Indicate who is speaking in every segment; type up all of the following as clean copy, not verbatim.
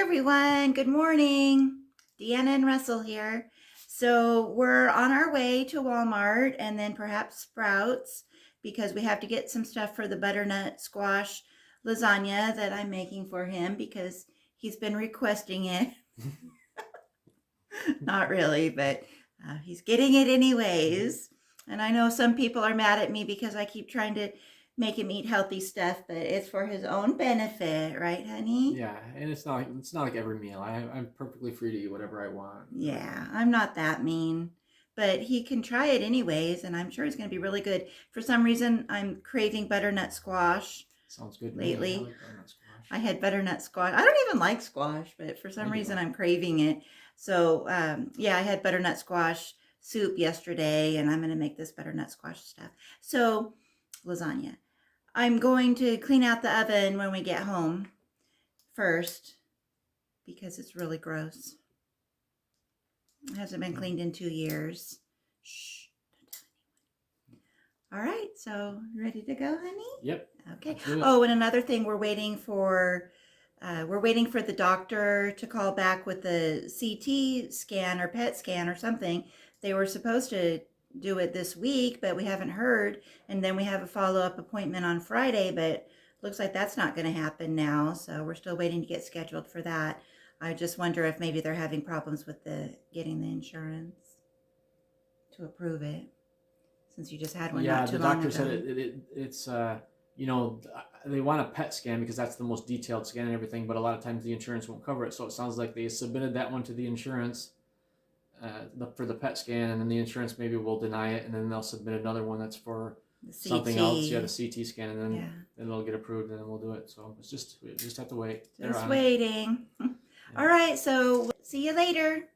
Speaker 1: everyone. Good morning. Deanna and Russell here. So we're on our way to Walmart and then perhaps Sprouts because we have to get some stuff for the butternut squash lasagna that I'm making for him because he's been requesting it. Not really, but he's getting it anyways. And I know some people are mad at me because I keep trying to make him eat healthy stuff, but it's for his own benefit, right, honey?
Speaker 2: Yeah, and it's not like every meal. I'm perfectly free to eat whatever I want.
Speaker 1: Yeah, I'm not that mean, but he can try it anyways, and I'm sure it's going to be really good. For some reason, I'm craving butternut squash
Speaker 2: Sounds good to me. I
Speaker 1: lately.
Speaker 2: like butternut squash.
Speaker 1: I had butternut squash. I don't even like squash, but for some reason, I'm craving it. So, yeah, I had butternut squash soup yesterday, and I'm going to make this butternut squash stuff. So, lasagna. I'm going to clean out the oven when we get home first because it's really gross. It hasn't been cleaned in 2 years. Shh. Don't tell anyone. All right, so ready to go, honey?
Speaker 2: Yep.
Speaker 1: Okay. Oh, and another thing, we're waiting for the doctor to call back with the CT scan or PET scan or something. They were supposed to do it this week, but we haven't heard. And then we have a follow-up appointment on Friday, but looks like that's not going to happen now. So we're still waiting to get scheduled for that. I just wonder if maybe they're having problems with getting the insurance to approve it, since you just had one not too long ago.
Speaker 2: Yeah, the doctor said it's they want a PET scan because that's the most detailed scan and everything, but a lot of times the insurance won't cover it. So it sounds like they submitted that one to the insurance for the PET scan, and then the insurance maybe will deny it, and then they'll submit another one that's for something else. Yeah, the CT scan, and then it'll get approved, and then we'll do it. So we just have to wait.
Speaker 1: Just waiting. All right, so see you later.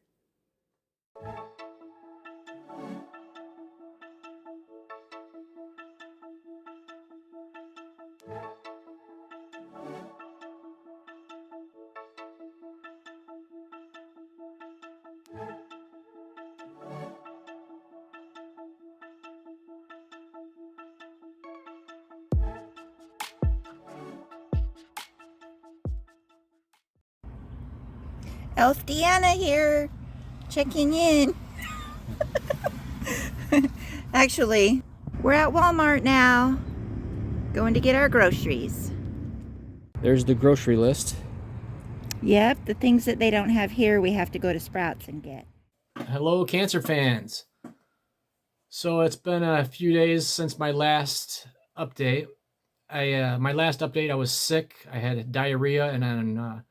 Speaker 1: Elf Deanna here, checking in. Actually, we're at Walmart now, going to get our groceries.
Speaker 2: There's the grocery list.
Speaker 1: Yep, the things that they don't have here, we have to go to Sprouts and get.
Speaker 2: Hello, cancer fans. So it's been a few days since my last update. My last update, I was sick. I had diarrhea and then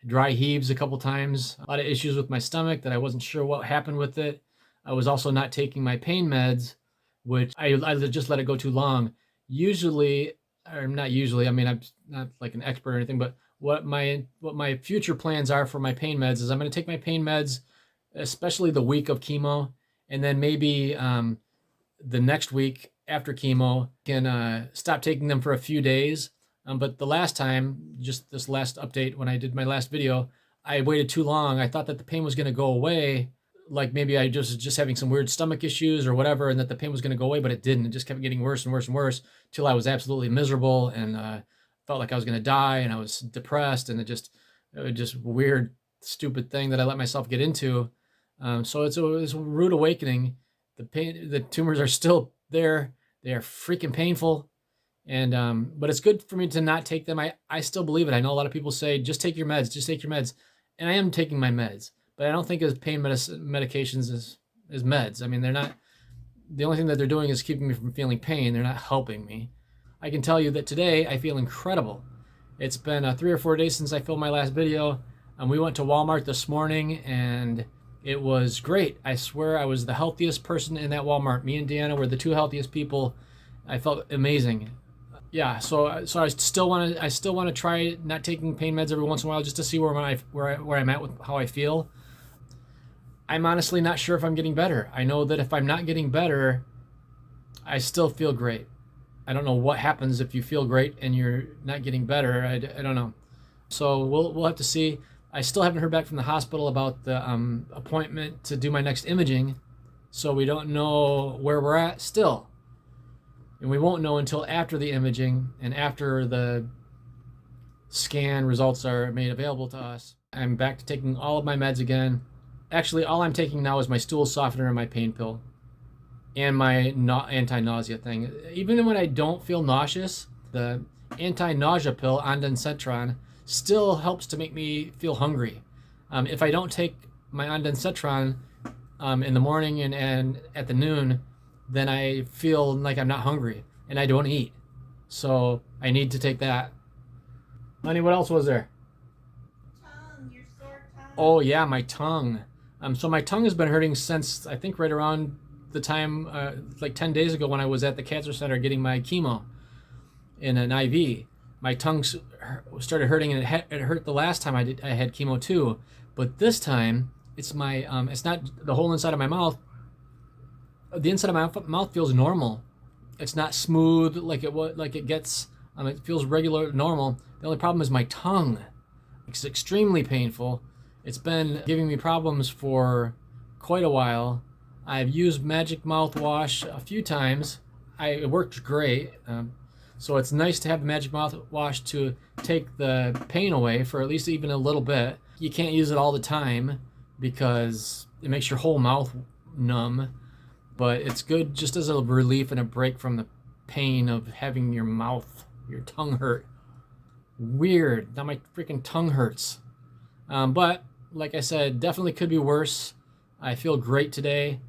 Speaker 2: dry heaves a couple times. A lot of issues with my stomach that I wasn't sure what happened with it. I was also not taking my pain meds, which I just let it go too long. Usually, or not usually, I mean, I'm not like an expert or anything, but what my future plans are for my pain meds is I'm going to take my pain meds, especially the week of chemo, and then maybe the next week after chemo, can stop taking them for a few days. But the last time, just this last update, when I did my last video, I waited too long. I thought that the pain was going to go away. Like maybe I just having some weird stomach issues or whatever, and that the pain was going to go away, but it didn't. It just kept getting worse and worse and worse till I was absolutely miserable and felt like I was going to die, and I was depressed, and it was just weird, stupid thing that I let myself get into. So it's a rude awakening. The tumors are still there. They are freaking painful. And but it's good for me to not take them. I still believe it. I know a lot of people say, just take your meds. And I am taking my meds, but I don't think as pain medications as meds. I mean, they're not, the only thing that they're doing is keeping me from feeling pain. They're not helping me. I can tell you that today I feel incredible. It's been 3 or 4 days since I filmed my last video. We went to Walmart this morning and it was great. I swear I was the healthiest person in that Walmart. Me and Deanna were the two healthiest people. I felt amazing. Yeah, so I still want to try not taking pain meds every once in a while just to see where I'm at with how I feel. I'm honestly not sure if I'm getting better. I know that if I'm not getting better, I still feel great. I don't know what happens if you feel great and you're not getting better. I don't know. So we'll have to see. I still haven't heard back from the hospital about the appointment to do my next imaging, so we don't know where we're at still. And we won't know until after the imaging and after the scan results are made available to us. I'm back to taking all of my meds again. Actually, all I'm taking now is my stool softener and my pain pill and my anti-nausea thing. Even when I don't feel nauseous, the anti-nausea pill, ondansetron, still helps to make me feel hungry. If I don't take my ondansetron in the morning and at the noon, then I feel like I'm not hungry and I don't eat. So I need to take that. Honey, what else was there?
Speaker 1: Tongue, your sore tongue.
Speaker 2: Oh yeah, my tongue. So my tongue has been hurting since I think right around the time, like 10 days ago when I was at the cancer center getting my chemo in an IV. My tongue started hurting, and it hurt the last time I had chemo too. But this time, it's it's not the whole inside of my mouth. The inside of my mouth feels normal. It's not smooth like it gets. It feels regular, normal. The only problem is my tongue. It's extremely painful. It's been giving me problems for quite a while. I've used Magic Mouthwash a few times. It worked great. So it's nice to have the Magic Mouthwash to take the pain away for at least even a little bit. You can't use it all the time because it makes your whole mouth numb, but it's good just as a relief and a break from the pain of having your tongue hurt. Weird. Now my freaking tongue hurts. But like I said, definitely could be worse. I feel great today.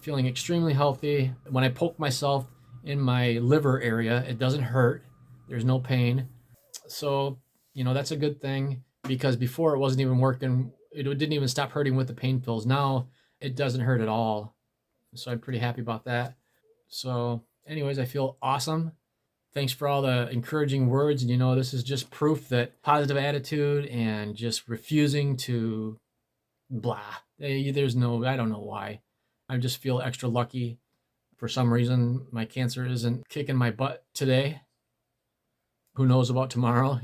Speaker 2: Feeling extremely healthy. When I poke myself in my liver area, it doesn't hurt. There's no pain. So, that's a good thing, because before it wasn't even working. It didn't even stop hurting with the pain pills. Now it doesn't hurt at all. So I'm pretty happy about that. So anyways, I feel awesome. Thanks for all the encouraging words. And this is just proof that positive attitude and just refusing to blah. I don't know why. I just feel extra lucky. For some reason, my cancer isn't kicking my butt today. Who knows about tomorrow,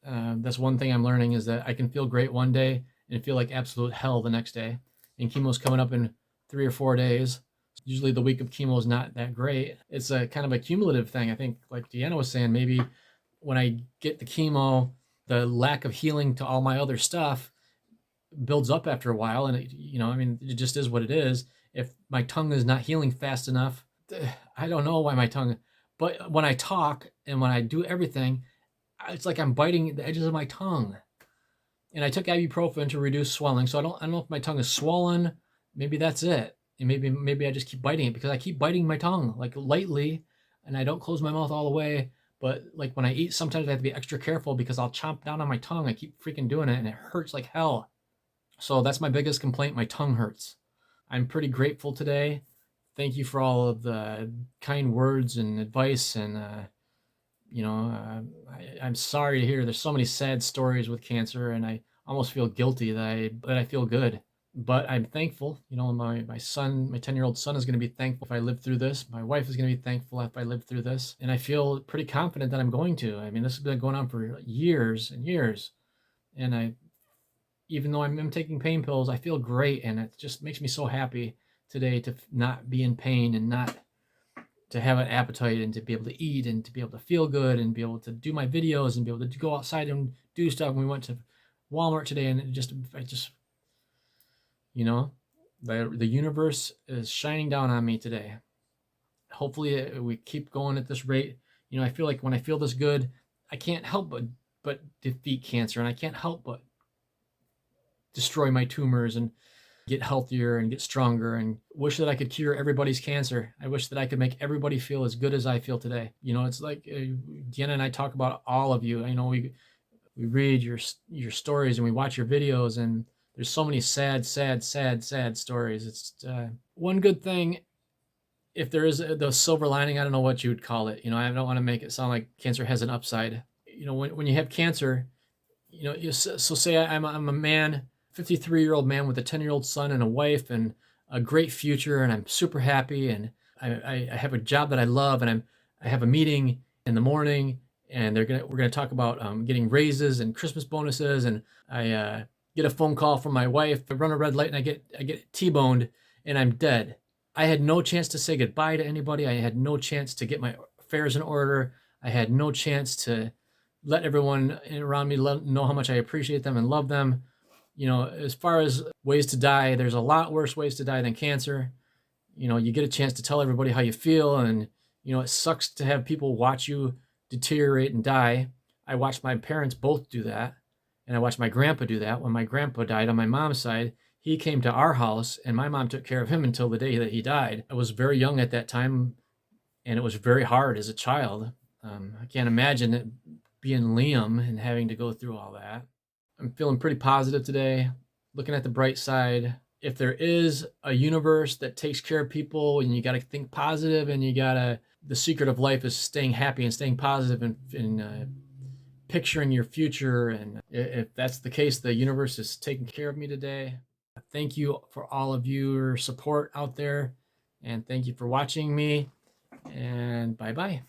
Speaker 2: That's one thing I'm learning, is that I can feel great one day and feel like absolute hell the next day. And chemo's coming up in 3 or 4 days. Usually the week of chemo is not that great. It's a kind of a cumulative thing. I think, like Deanna was saying, maybe when I get the chemo, the lack of healing to all my other stuff builds up after a while, and it just is what it is. If my tongue is not healing fast enough, I don't know why my tongue, but when I talk and when I do everything, it's like I'm biting the edges of my tongue. And I took ibuprofen to reduce swelling, so I don't know if my tongue is swollen. Maybe that's it. And maybe I just keep biting it, because I keep biting my tongue like lightly, and I don't close my mouth all the way. But like when I eat, sometimes I have to be extra careful because I'll chomp down on my tongue. I keep freaking doing it, and it hurts like hell. So that's my biggest complaint. My tongue hurts. I'm pretty grateful today. Thank you for all of the kind words and advice. And, I'm sorry to hear there's so many sad stories with cancer, and I almost feel guilty that I feel good. But I'm thankful. My son, my 10-year-old son, is going to be thankful if I live through this. My wife is going to be thankful if I live through this. And I feel pretty confident that I'm going to. I mean, this has been going on for years and years. And even though I'm taking pain pills, I feel great, and it just makes me so happy today to not be in pain and not to have an appetite, and to be able to eat, and to be able to feel good, and be able to do my videos, and be able to go outside and do stuff. And we went to Walmart today, and the universe is shining down on me today. Hopefully we keep going at this rate. I feel like when I feel this good, I can't help but defeat cancer, and I can't help but destroy my tumors and get healthier and get stronger, and wish that I could cure everybody's cancer. I wish that I could make everybody feel as good as I feel today. It's like Deanna and I talk about all of you. We read your stories, and we watch your videos, and there's so many sad stories. It's one good thing. If there is the silver lining, I don't know what you would call it. I don't want to make it sound like cancer has an upside. When you have cancer, so say I'm a man, 53-year-old man with a 10-year-old son and a wife and a great future, and I'm super happy, and I have a job that I love, and I have a meeting in the morning, and we're gonna talk about getting raises and Christmas bonuses, and I get a phone call from my wife. I run a red light, and I get T-boned, and I'm dead. I had no chance to say goodbye to anybody. I had no chance to get my affairs in order. I had no chance to let everyone around me know how much I appreciate them and love them. You know, as far as ways to die, there's a lot worse ways to die than cancer. You know, you get a chance to tell everybody how you feel, and you know, it sucks to have people watch you deteriorate and die. I watched my parents both do that, and I watched my grandpa do that. When my grandpa died on my mom's side, he came to our house, and my mom took care of him until the day that he died. I was very young at that time, and it was very hard as a child. I can't imagine it being Liam and having to go through all that. I'm feeling pretty positive today, looking at the bright side. If there is a universe that takes care of people, and you got to think positive, and the secret of life is staying happy and staying positive, and picturing your future. And if that's the case, the universe is taking care of me today. Thank you for all of your support out there, and thank you for watching me, and bye-bye.